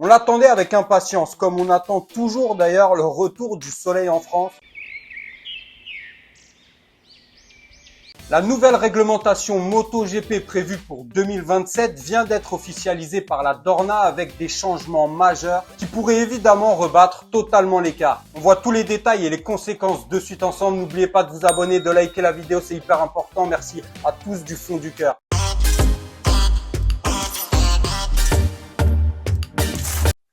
On l'attendait avec impatience, comme on attend toujours d'ailleurs le retour du soleil en France. La nouvelle réglementation MotoGP prévue pour 2027 vient d'être officialisée par la Dorna avec des changements majeurs qui pourraient évidemment rebattre totalement l'écart. On voit tous les détails et les conséquences de suite ensemble. N'oubliez pas de vous abonner, de liker la vidéo, c'est hyper important. Merci à tous du fond du cœur.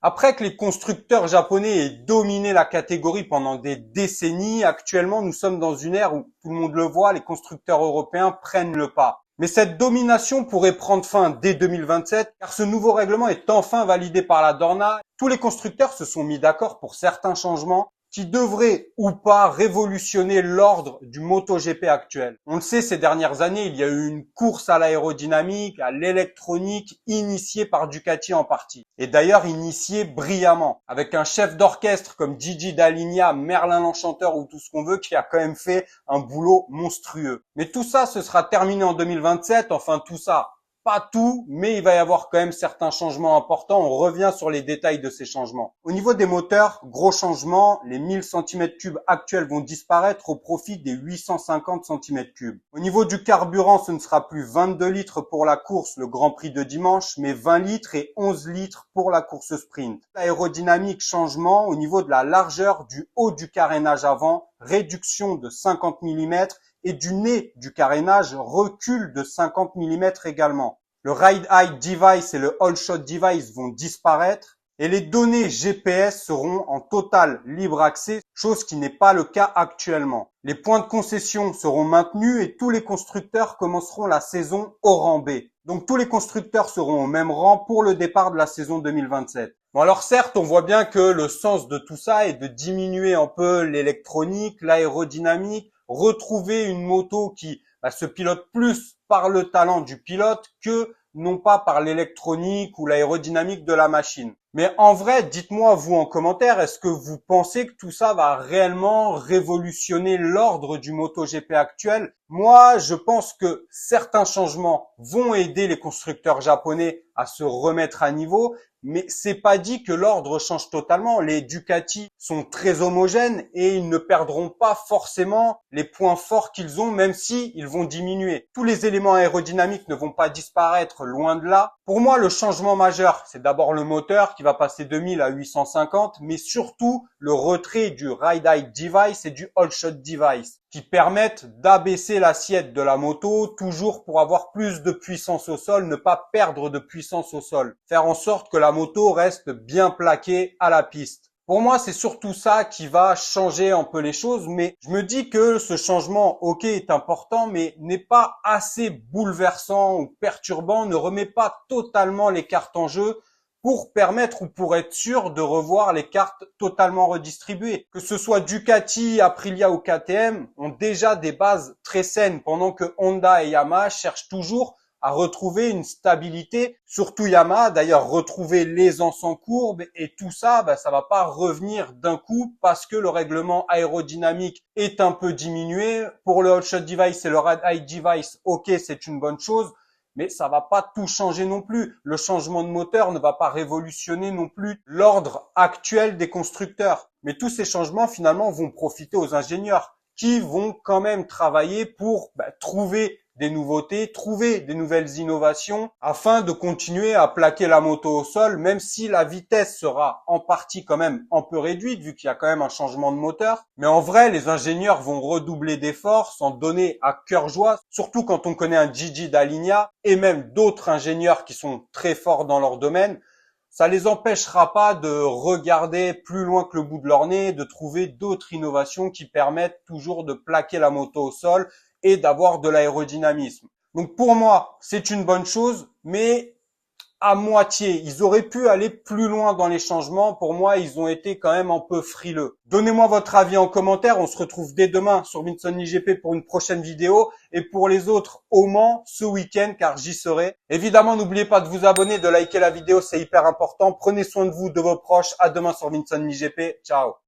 Après que les constructeurs japonais aient dominé la catégorie pendant des décennies, actuellement nous sommes dans une ère où, tout le monde le voit, les constructeurs européens prennent le pas. Mais cette domination pourrait prendre fin dès 2027 car ce nouveau règlement est enfin validé par la Dorna. Tous les constructeurs se sont mis d'accord pour certains changements qui devraient ou pas révolutionner l'ordre du MotoGP actuel. On le sait, ces dernières années, il y a eu une course à l'aérodynamique, à l'électronique, initiée par Ducati en partie. Et d'ailleurs, initiée brillamment, avec un chef d'orchestre comme Gigi Dall'Igna, Merlin l'Enchanteur ou tout ce qu'on veut, qui a quand même fait un boulot monstrueux. Mais tout ça, ce sera terminé en 2027, enfin tout ça. Pas tout, mais il va y avoir quand même certains changements importants. On revient sur les détails de ces changements. Au niveau des moteurs, gros changement, les 1000 cm3 actuels vont disparaître au profit des 850 cm3. Au niveau du carburant, ce ne sera plus 22 litres pour la course, le Grand Prix de dimanche, mais 20 litres et 11 litres pour la course sprint. L'aérodynamique, changement au niveau de la largeur du haut du carénage avant, réduction de 50 mm et du nez du carénage, recul de 50 mm également. Le Ride Height Device et le All Shot Device vont disparaître et les données GPS seront en total libre accès, chose qui n'est pas le cas actuellement. Les points de concession seront maintenus et tous les constructeurs commenceront la saison au rang B. Donc tous les constructeurs seront au même rang pour le départ de la saison 2027. Bon alors certes, on voit bien que le sens de tout ça est de diminuer un peu l'électronique, l'aérodynamique, retrouver une moto qui se pilote plus par le talent du pilote que non pas par l'électronique ou l'aérodynamique de la machine. Mais en vrai, dites-moi vous en commentaire, est-ce que vous pensez que tout ça va réellement révolutionner l'ordre du MotoGP actuel? Moi, je pense que certains changements vont aider les constructeurs japonais à se remettre à niveau, mais c'est pas dit que l'ordre change totalement. Les Ducati sont très homogènes et ils ne perdront pas forcément les points forts qu'ils ont, même si ils vont diminuer. Tous les éléments aérodynamiques ne vont pas disparaître, loin de là. Pour moi, le changement majeur, c'est d'abord le moteur qui va passer de 1000 à 850, mais surtout le retrait du Ride Height Device et du All Shot Device, qui permettent d'abaisser l'assiette de la moto, toujours pour avoir plus de puissance au sol, ne pas perdre de puissance au sol. Faire en sorte que la moto reste bien plaquée à la piste. Pour moi, c'est surtout ça qui va changer un peu les choses, mais je me dis que ce changement, ok, est important, mais n'est pas assez bouleversant ou perturbant, ne remet pas totalement les cartes en jeu pour permettre ou pour être sûr de revoir les cartes totalement redistribuées. Que ce soit Ducati, Aprilia ou KTM ont déjà des bases très saines, pendant que Honda et Yamaha cherchent toujours à retrouver une stabilité, surtout Yamaha, d'ailleurs retrouver l'aisance en courbe et tout ça, ça va pas revenir d'un coup parce que le règlement aérodynamique est un peu diminué. Pour le All Shot Device et le Ride Height Device, ok, c'est une bonne chose, mais ça va pas tout changer non plus. Le changement de moteur ne va pas révolutionner non plus l'ordre actuel des constructeurs. Mais tous ces changements finalement vont profiter aux ingénieurs qui vont quand même travailler pour trouver des nouveautés, trouver des nouvelles innovations afin de continuer à plaquer la moto au sol, même si la vitesse sera en partie quand même un peu réduite vu qu'il y a quand même un changement de moteur. Mais en vrai, les ingénieurs vont redoubler d'efforts, s'en donner à cœur joie, surtout quand on connaît un Gigi Dall'Igna et même d'autres ingénieurs qui sont très forts dans leur domaine. Ça les empêchera pas de regarder plus loin que le bout de leur nez, de trouver d'autres innovations qui permettent toujours de plaquer la moto au sol et d'avoir de l'aérodynamisme. Donc pour moi, c'est une bonne chose, mais à moitié. Ils auraient pu aller plus loin dans les changements. Pour moi, ils ont été quand même un peu frileux. Donnez-moi votre avis en commentaire. On se retrouve dès demain sur Vinson IGP pour une prochaine vidéo. Et pour les autres, au Mans, ce week-end, car j'y serai. Évidemment, n'oubliez pas de vous abonner, de liker la vidéo, c'est hyper important. Prenez soin de vous, de vos proches. À demain sur Vinson IGP. Ciao.